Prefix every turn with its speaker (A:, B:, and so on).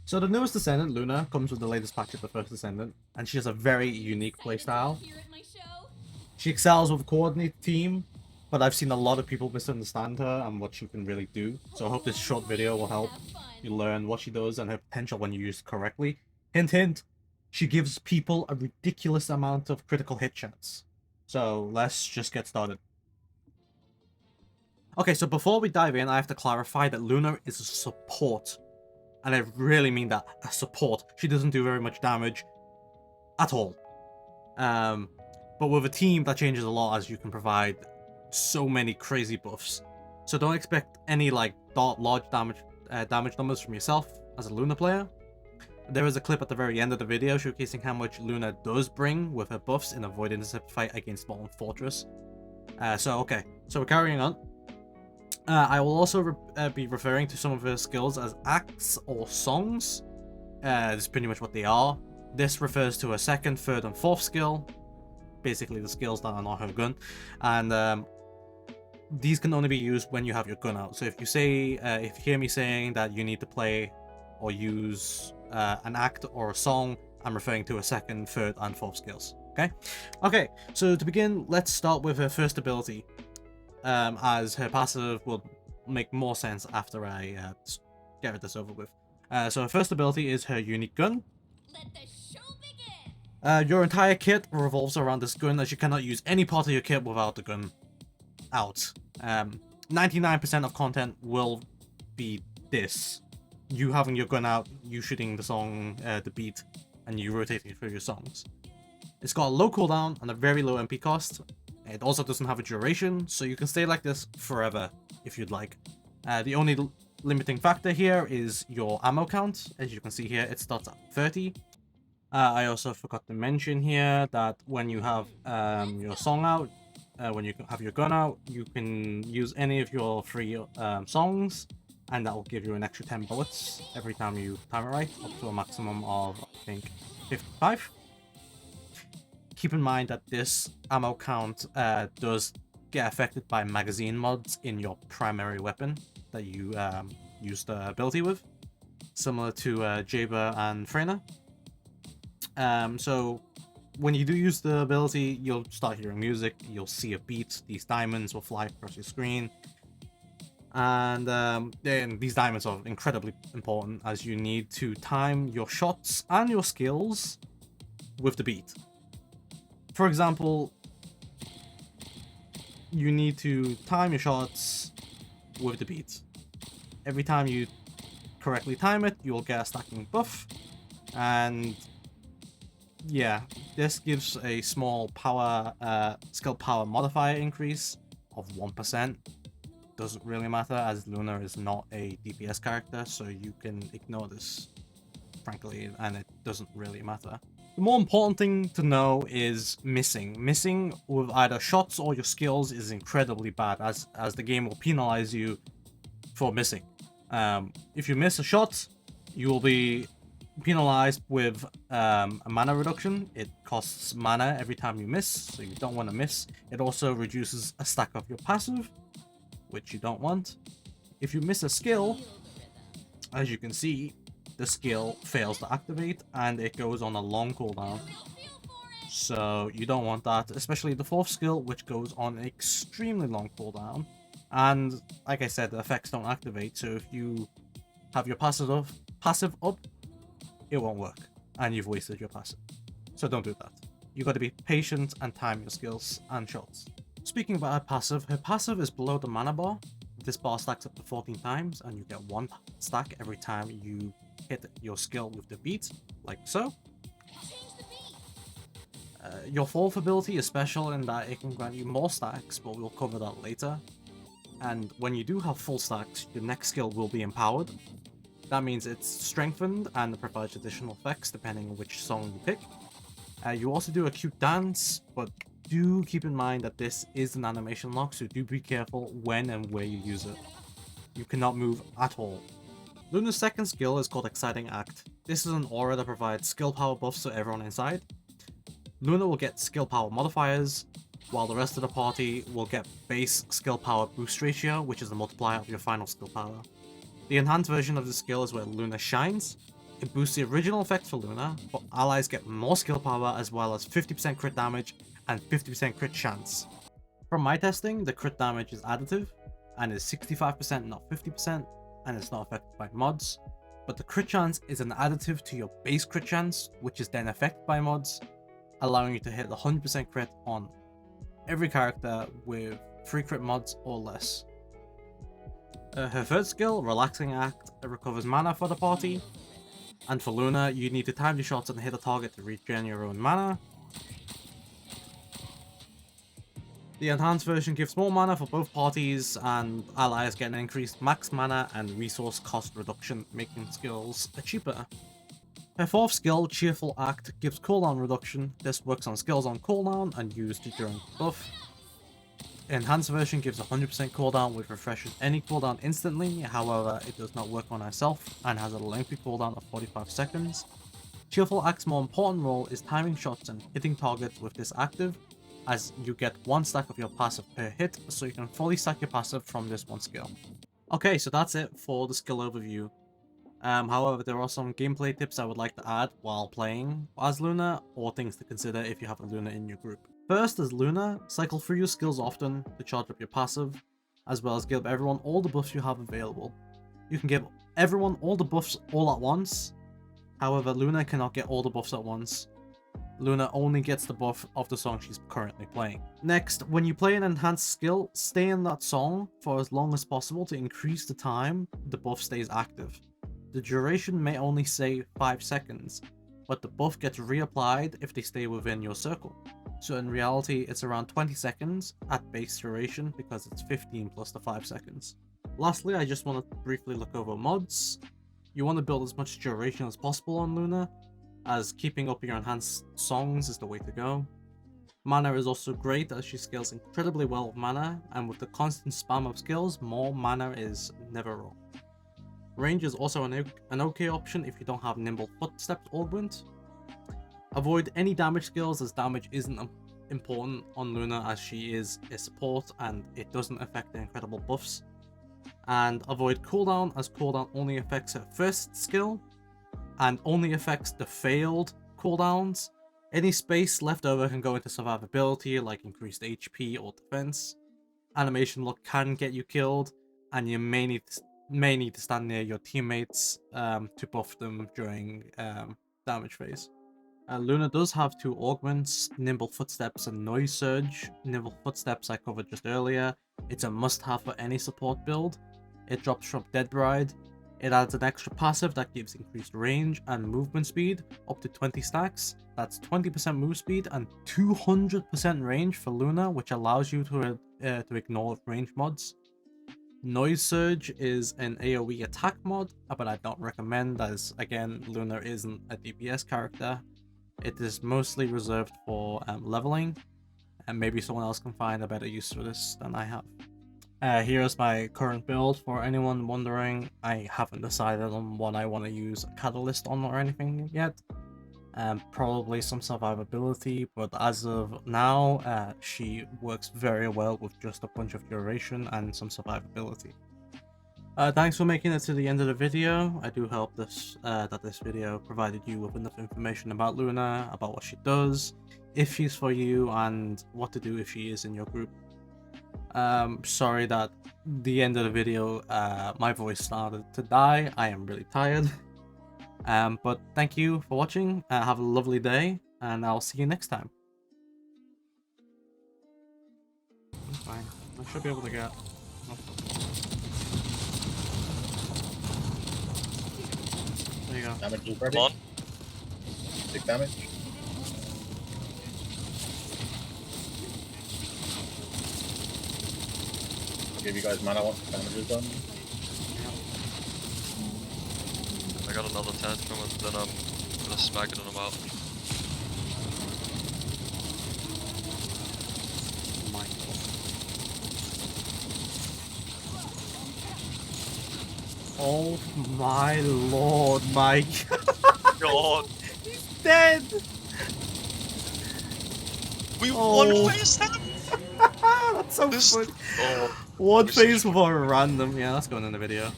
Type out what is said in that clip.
A: So the newest Descendant, Luna, comes with the latest patch of the first Descendant, and she has a very unique playstyle. She excels with a coordinated team, but I've seen a lot of people misunderstand her and what she can really do, so I hope this short video will help you learn what she does and her potential when you use it correctly. Hint hint, she gives people a ridiculous amount of critical hit chance. So let's just get started. Okay, so before we dive in, I have to clarify that Luna is a support. And I really mean that, a support. She doesn't do very much damage at all. But with a team, that changes a lot as you can provide so many crazy buffs. So don't expect any like large damage numbers from yourself as a Luna player. There is a clip at the very end of the video showcasing how much Luna does bring with her buffs in a Void Intercept fight against Molten Fortress. So we're carrying on. I will also be referring to some of her skills as acts or songs. This is pretty much what they are. This refers to her second, third, and fourth skill. Basically the skills that are not her gun. And these can only be used when you have your gun out. So if you say, if you hear me saying that you need to play or use an act or a song, I'm referring to her second, third, and fourth skills. Okay, so to begin, let's start with her first ability. As her passive will make more sense after I get this over with. So her first ability is her unique gun.
B: Let the show begin.
A: Your entire kit revolves around this gun, as you cannot use any part of your kit without the gun out. 99% of content will be this. You having your gun out, you shooting the song, the beat, and you rotating through your songs. It's got a low cooldown and a very low MP cost. It also doesn't have a duration, so you can stay like this forever if you'd like. The only limiting factor here is your ammo count. As you can see here, it starts at 30. I also forgot to mention here that when you have your song out, when you have your gun out, you can use any of your free songs, and that will give you an extra 10 bullets every time you time it right, up to a maximum of, I think, 55. Keep in mind that this ammo count does get affected by magazine mods in your primary weapon that you use the ability with, similar to Jaber and Freyna. So when you do use the ability, you'll start hearing music, you'll see a beat, these diamonds will fly across your screen, and then these diamonds are incredibly important as you need to time your shots and your skills with the beat. For example, you need to time your shots with the beat. Every time you correctly time it, you will get a stacking buff. And yeah, this gives a small power, skill power modifier increase of 1%. Doesn't really matter as Luna is not a DPS character, so you can ignore this, frankly, and it doesn't really matter. The more important thing to know is missing. Missing with either shots or your skills is incredibly bad, as the game will penalize you for missing. If you miss a shot, you will be penalized with a mana reduction. It costs mana every time you miss, so you don't want to miss. It also reduces a stack of your passive, which you don't want. If you miss a skill, as you can see, the skill fails to activate and it goes on a long cooldown. So you don't want that, especially the fourth skill, which goes on an extremely long cooldown. And like I said, the effects don't activate, so if you have your passive up, it won't work and you've wasted your passive. So don't do that. You got to be patient and time your skills and shots. Speaking about her passive is below the mana bar. This bar stacks up to 14 times and you get 1 stack every time you hit your skill with the beat, like so. Your fourth ability is special in that it can grant you more stacks, but we'll cover that later. And when you do have full stacks, your next skill will be empowered. That means it's strengthened and it provides additional effects depending on which song you pick. You also do a cute dance, but do keep in mind that this is an animation lock, so do be careful when and where you use it. You cannot move at all. Luna's second skill is called Exciting Act. This is an aura that provides skill power buffs to everyone inside. Luna will get skill power modifiers, while the rest of the party will get base skill power boost ratio, which is the multiplier of your final skill power. The enhanced version of the skill is where Luna shines. It boosts the original effect for Luna, but allies get more skill power as well as 50% crit damage and 50% crit chance. From my testing, the crit damage is additive and is 65% not 50%, and it's not affected by mods, but the crit chance is an additive to your base crit chance, which is then affected by mods, allowing you to hit 100% crit on every character with 3 crit mods or less. Her third skill, Relaxing Act, recovers mana for the party, and for Luna, you need to time your shots and hit a target to regen your own mana. The enhanced version gives more mana for both parties, and allies get an increased max mana and resource cost reduction, making skills cheaper. Her fourth skill, Cheerful Act, gives cooldown reduction. This works on skills on cooldown and used during the buff. The enhanced version gives 100% cooldown, which refreshes any cooldown instantly, however it does not work on herself and has a lengthy cooldown of 45 seconds. Cheerful Act's more important role is timing shots and hitting targets with this active, as you get 1 stack of your passive per hit, so you can fully stack your passive from this one skill. Okay, so that's it for the skill overview. However, there are some gameplay tips I would like to add while playing as Luna, or things to consider if you have a Luna in your group. First, as Luna, cycle through your skills often to charge up your passive, as well as give everyone all the buffs you have available. You can give everyone all the buffs all at once, however Luna cannot get all the buffs at once. Luna only gets the buff of the song she's currently playing. Next, when you play an enhanced skill, stay in that song for as long as possible to increase the time the buff stays active. The duration may only say 5 seconds, but the buff gets reapplied if they stay within your circle. So in reality, it's around 20 seconds at base duration because it's 15 plus the 5 seconds. Lastly, I just want to briefly look over mods. You want to build as much duration as possible on Luna, as keeping up your enhanced songs is the way to go. Mana is also great as she scales incredibly well with mana, and with the constant spam of skills, more mana is never wrong. Range is also an okay option if you don't have Nimble Footsteps augment. Avoid any damage skills as damage isn't important on Luna as she is a support and it doesn't affect the incredible buffs. And avoid cooldown as cooldown only affects her first skill and only affects the failed cooldowns. Any space left over can go into survivability like increased HP or defense. Animation lock can get you killed, and you may need to stand near your teammates to buff them during damage phase. Luna does have 2 augments, Nimble Footsteps and Noise Surge. Nimble Footsteps I covered just earlier. It's a must-have for any support build. It drops from Dead Bride. It adds an extra passive that gives increased range and movement speed, up to 20 stacks. That's 20% move speed and 200% range for Luna, which allows you to ignore range mods. Noise Surge is an AoE attack mod, but I don't recommend as, again, Luna isn't a DPS character. It is mostly reserved for leveling, and maybe someone else can find a better use for this than I have. Here's my current build. For anyone wondering, I haven't decided on what I want to use a catalyst on or anything yet. Probably some survivability, but as of now, she works very well with just a bunch of duration and some survivability. Thanks for making it to the end of the video. I do hope that this video provided you with enough information about Luna, about what she does, if she's for you, and what to do if she is in your group. Sorry that the end of the video my voice started to die. I am really tired. But thank you for watching. Have a lovely day, and I'll see you next time. I'm fine. I should be able to get... There you go.
C: Damage is ready.
D: Come on.
C: Big damage. I'll give you guys mana once the damage is done.
D: I got another 10 from it, then I'm gonna smack it on him out.
A: Oh my lord, Mike.
D: God!
A: He's dead!
D: We
A: Oh.
D: one-faced him!
A: That's so
D: This-
A: funny.
D: Oh.
A: One phase before random. Yeah, that's going in the video.